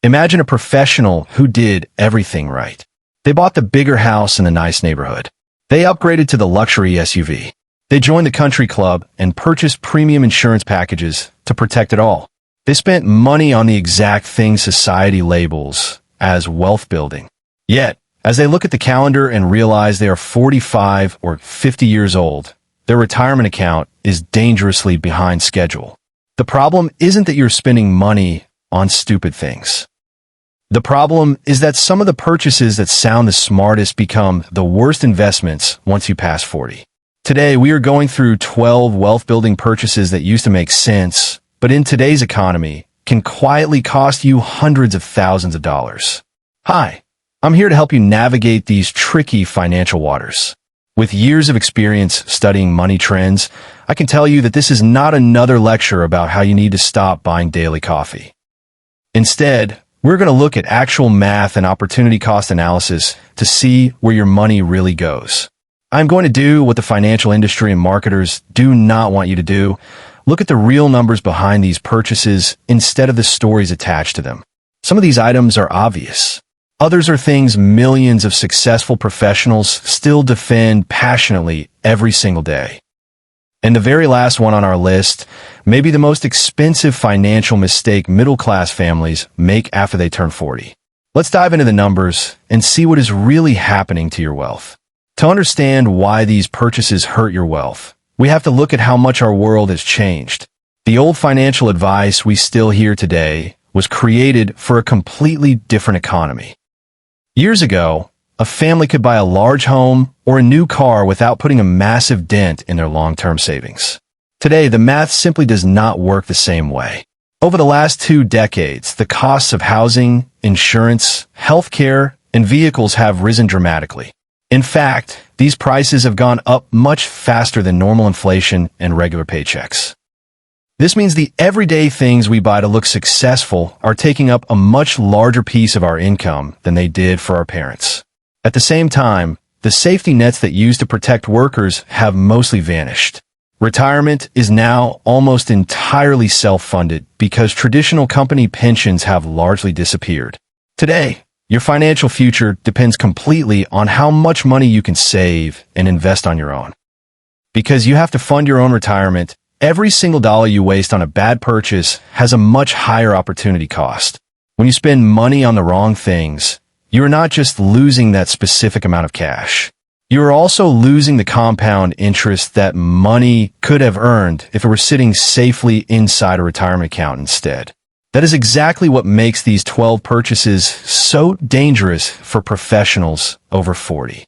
Imagine a professional who did everything right. They bought the bigger house in the nice neighborhood. They upgraded to the luxury SUV. They joined the country club and purchased premium insurance packages to protect it all. They spent money on the exact thing society labels as wealth building. Yet, as they look at the calendar and realize they are 45 or 50 years old, their retirement account is dangerously behind schedule. The problem isn't that you're spending money on stupid things. The problem is that some of the purchases that sound the smartest become the worst investments once you pass 40. Today, we are going through 12 wealth-building purchases that used to make sense, but in today's economy, can quietly cost you hundreds of thousands of dollars. Hi, I'm here to help you navigate these tricky financial waters. With years of experience studying money trends, I can tell you that this is not another lecture about how you need to stop buying daily coffee. Instead, we're going to look at actual math and opportunity cost analysis to see where your money really goes. I'm going to do what the financial industry and marketers do not want you to do. Look at the real numbers behind these purchases instead of the stories attached to them. Some of these items are obvious. Others are things millions of successful professionals still defend passionately every single day. And the very last one on our list may be the most expensive financial mistake middle-class families make after they turn 40. Let's dive into the numbers and see what is really happening to your wealth. To understand why these purchases hurt your wealth, we have to look at how much our world has changed. The old financial advice we still hear today was created for a completely different economy. Years ago, a family could buy a large home or a new car without putting a massive dent in their long-term savings. Today, the math simply does not work the same way. Over the last 2 decades, the costs of housing, insurance, healthcare, and vehicles have risen dramatically. In fact, these prices have gone up much faster than normal inflation and regular paychecks. This means the everyday things we buy to look successful are taking up a much larger piece of our income than they did for our parents. At the same time, the safety nets that used to protect workers have mostly vanished. Retirement is now almost entirely self-funded because traditional company pensions have largely disappeared. Today, your financial future depends completely on how much money you can save and invest on your own. Because you have to fund your own retirement, every single dollar you waste on a bad purchase has a much higher opportunity cost. When you spend money on the wrong things, you are not just losing that specific amount of cash. You are also losing the compound interest that money could have earned if it were sitting safely inside a retirement account instead. That is exactly what makes these 12 purchases so dangerous for professionals over 40.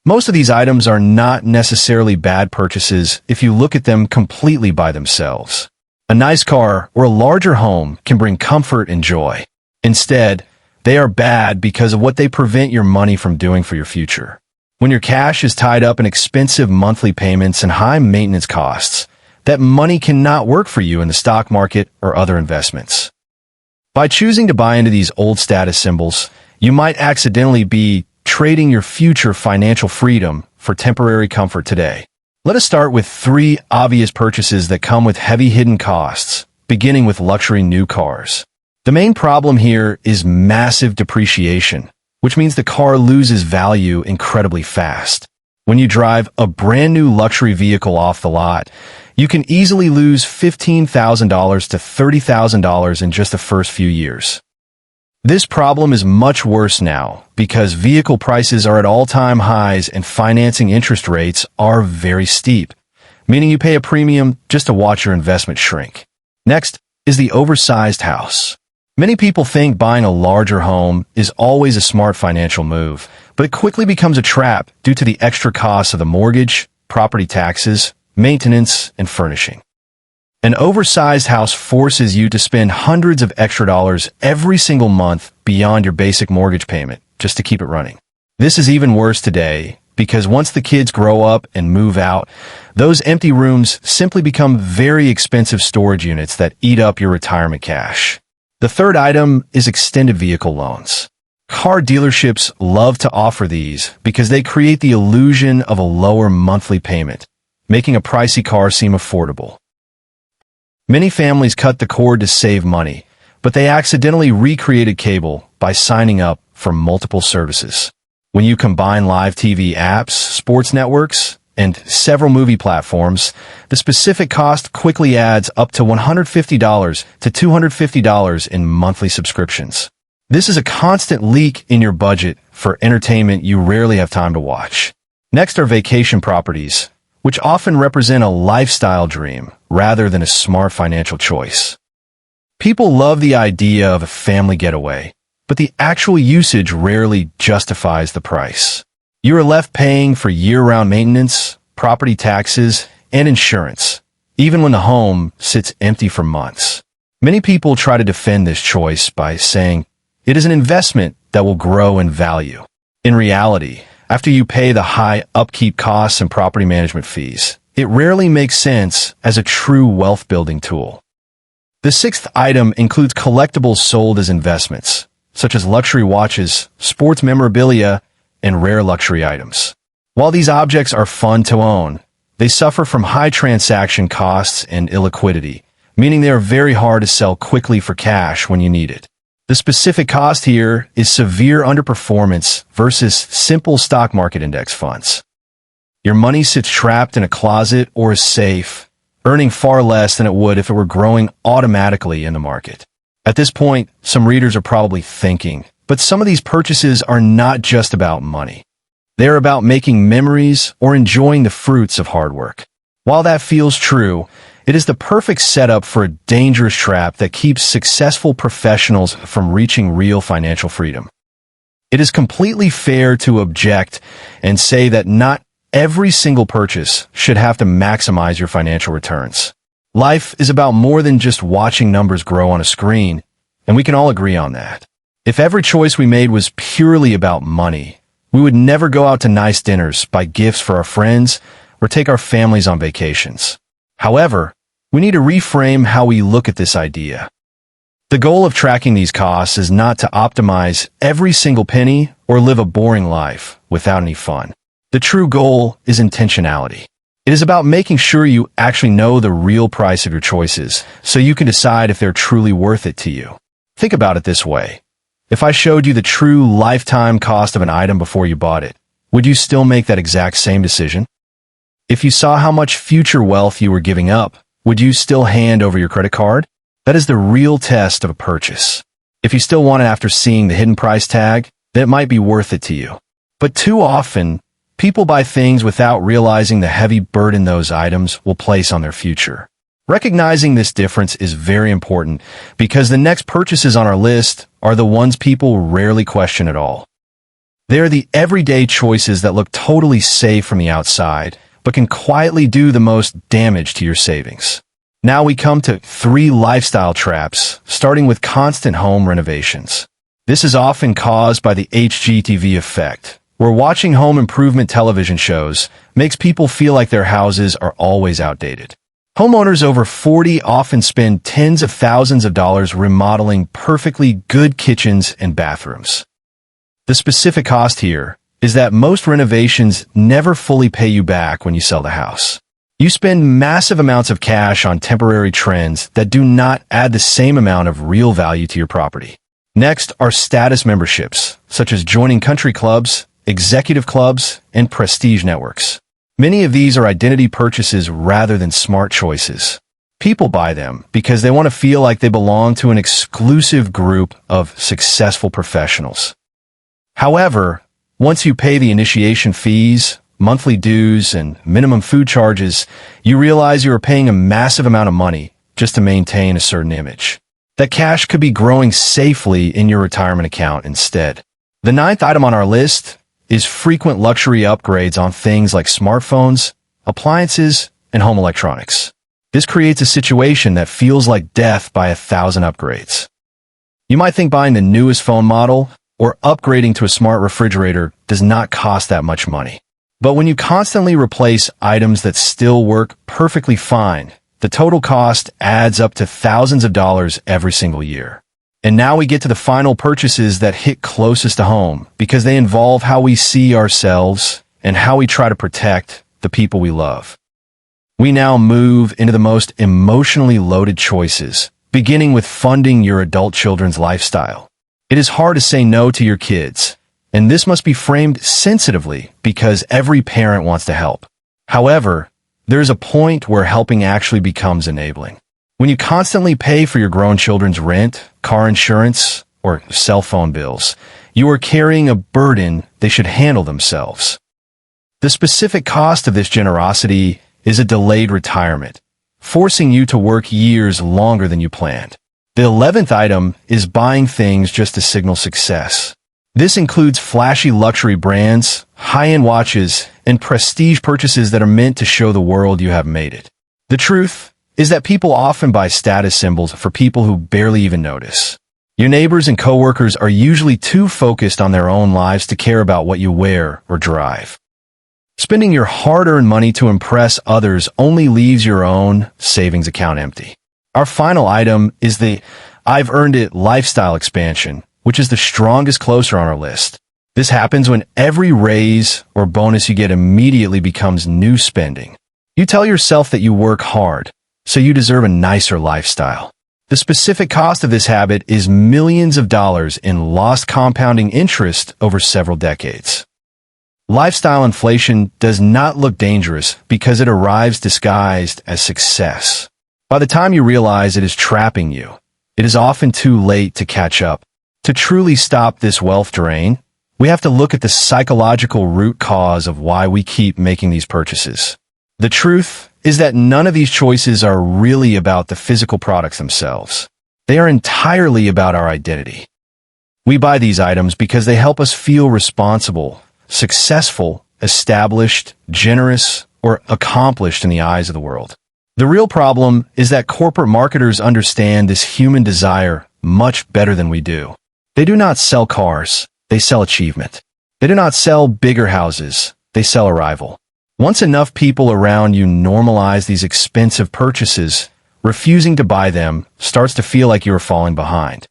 Most of these items are not necessarily bad purchases if you look at them completely by themselves. A nice car or a larger home can bring comfort and joy. Instead, they are bad because of what they prevent your money from doing for your future. When your cash is tied up in expensive monthly payments and high maintenance costs, that money cannot work for you in the stock market or other investments. By choosing to buy into these old status symbols, you might accidentally be trading your future financial freedom for temporary comfort today. Let us start with 3 obvious purchases that come with heavy hidden costs, beginning with luxury new cars. The main problem here is massive depreciation, which means the car loses value incredibly fast. When you drive a brand new luxury vehicle off the lot, you can easily lose $15,000 to $30,000 in just the first few years. This problem is much worse now because vehicle prices are at all-time highs and financing interest rates are very steep, meaning you pay a premium just to watch your investment shrink. Next is the oversized house. Many people think buying a larger home is always a smart financial move, but it quickly becomes a trap due to the extra costs of the mortgage, property taxes, maintenance, and furnishing. An oversized house forces you to spend hundreds of extra dollars every single month beyond your basic mortgage payment just to keep it running. This is even worse today because once the kids grow up and move out, those empty rooms simply become very expensive storage units that eat up your retirement cash. The third item is extended vehicle loans. Car dealerships love to offer these because they create the illusion of a lower monthly payment, making a pricey car seem affordable. Many families cut the cord to save money, but they accidentally recreated cable by signing up for multiple services. When you combine live TV apps, sports networks, and several movie platforms, the specific cost quickly adds up to $150 to $250 in monthly subscriptions. This is a constant leak in your budget for entertainment you rarely have time to watch. Next are vacation properties, which often represent a lifestyle dream rather than a smart financial choice. People love the idea of a family getaway, but the actual usage rarely justifies the price. You are left paying for year-round maintenance, property taxes, and insurance, even when the home sits empty for months. Many people try to defend this choice by saying it is an investment that will grow in value. In reality, after you pay the high upkeep costs and property management fees, it rarely makes sense as a true wealth-building tool. The sixth item includes collectibles sold as investments, such as luxury watches, sports memorabilia, and rare luxury items. While these objects are fun to own, they suffer from high transaction costs and illiquidity, meaning they are very hard to sell quickly for cash when you need it. The specific cost here is severe underperformance versus simple stock market index funds. Your money sits trapped in a closet or a safe, earning far less than it would if it were growing automatically in the market. At this point, some readers are probably thinking, but some of these purchases are not just about money. They are about making memories or enjoying the fruits of hard work. While that feels true, it is the perfect setup for a dangerous trap that keeps successful professionals from reaching real financial freedom. It is completely fair to object and say that not every single purchase should have to maximize your financial returns. Life is about more than just watching numbers grow on a screen, and we can all agree on that. If every choice we made was purely about money, we would never go out to nice dinners, buy gifts for our friends, or take our families on vacations. However, we need to reframe how we look at this idea. The goal of tracking these costs is not to optimize every single penny or live a boring life without any fun. The true goal is intentionality. It is about making sure you actually know the real price of your choices so you can decide if they're truly worth it to you. Think about it this way. If I showed you the true lifetime cost of an item before you bought it, would you still make that exact same decision? If you saw how much future wealth you were giving up, would you still hand over your credit card? That is the real test of a purchase. If you still want it after seeing the hidden price tag, then it might be worth it to you. But too often, people buy things without realizing the heavy burden those items will place on their future. Recognizing this difference is very important because the next purchases on our list are the ones people rarely question at all. They are the everyday choices that look totally safe from the outside, but can quietly do the most damage to your savings. Now we come to 3 lifestyle traps, starting with constant home renovations. This is often caused by the HGTV effect, where watching home improvement television shows makes people feel like their houses are always outdated. Homeowners over 40 often spend tens of thousands of dollars remodeling perfectly good kitchens and bathrooms. The specific cost here is that most renovations never fully pay you back when you sell the house. You spend massive amounts of cash on temporary trends that do not add the same amount of real value to your property. Next are status memberships, such as joining country clubs, executive clubs, and prestige networks. Many of these are identity purchases rather than smart choices. People buy them because they want to feel like they belong to an exclusive group of successful professionals. However, once you pay the initiation fees, monthly dues, and minimum food charges, you realize you are paying a massive amount of money just to maintain a certain image. That cash could be growing safely in your retirement account instead. The 9th item on our list is frequent luxury upgrades on things like smartphones, appliances, and home electronics. This creates a situation that feels like death by 1,000 upgrades. You might think buying the newest phone model or upgrading to a smart refrigerator does not cost that much money. But when you constantly replace items that still work perfectly fine, the total cost adds up to thousands of dollars every single year. And now we get to the final purchases that hit closest to home because they involve how we see ourselves and how we try to protect the people we love. We now move into the most emotionally loaded choices, beginning with funding your adult children's lifestyle. It is hard to say no to your kids, and this must be framed sensitively because every parent wants to help. However, there's a point where helping actually becomes enabling. When you constantly pay for your grown children's rent, car insurance, or cell phone bills, you are carrying a burden they should handle themselves. The specific cost of this generosity is a delayed retirement, forcing you to work years longer than you planned. The 11th item is buying things just to signal success. This includes flashy luxury brands, high-end watches, and prestige purchases that are meant to show the world you have made it. The truth is that people often buy status symbols for people who barely even notice. Your neighbors and coworkers are usually too focused on their own lives to care about what you wear or drive. Spending your hard-earned money to impress others only leaves your own savings account empty. Our final item is the I've earned it lifestyle expansion, which is the strongest closer on our list. This happens when every raise or bonus you get immediately becomes new spending. You tell yourself that you work hard, so you deserve a nicer lifestyle. The specific cost of this habit is millions of dollars in lost compounding interest over several decades. Lifestyle inflation does not look dangerous because it arrives disguised as success. By the time you realize it is trapping you, it is often too late to catch up. To truly stop this wealth drain, we have to look at the psychological root cause of why we keep making these purchases. The truth is that none of these choices are really about the physical products themselves. They are entirely about our identity. We buy these items because they help us feel responsible, successful, established, generous, or accomplished in the eyes of the world. The real problem is that corporate marketers understand this human desire much better than we do. They do not sell cars, they sell achievement. They do not sell bigger houses, they sell arrival. Once enough people around you normalize these expensive purchases, refusing to buy them starts to feel like you are falling behind.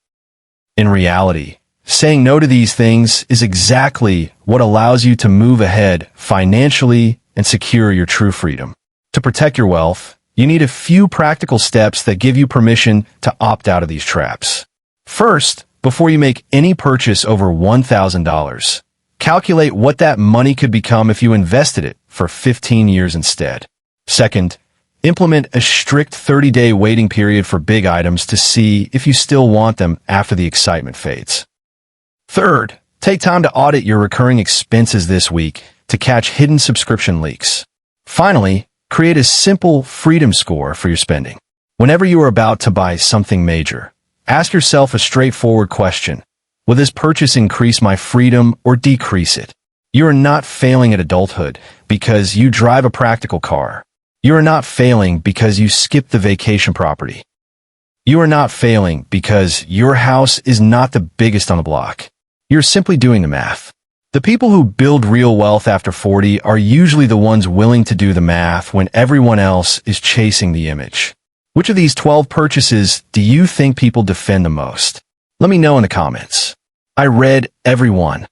In reality, saying no to these things is exactly what allows you to move ahead financially and secure your true freedom. To protect your wealth, you need a few practical steps that give you permission to opt out of these traps. First, before you make any purchase over $1,000, calculate what that money could become if you invested it for 15 years instead. Second, implement a strict 30-day waiting period for big items to see if you still want them after the excitement fades. Third, take time to audit your recurring expenses this week to catch hidden subscription leaks. Finally, create a simple freedom score for your spending. Whenever you are about to buy something major, ask yourself a straightforward question. Will this purchase increase my freedom or decrease it? You are not failing at adulthood because you drive a practical car. You are not failing because you skip the vacation property. You are not failing because your house is not the biggest on the block. You're simply doing the math. The people who build real wealth after 40 are usually the ones willing to do the math when everyone else is chasing the image. Which of these 12 purchases do you think people defend the most? Let me know in the comments. I read every one.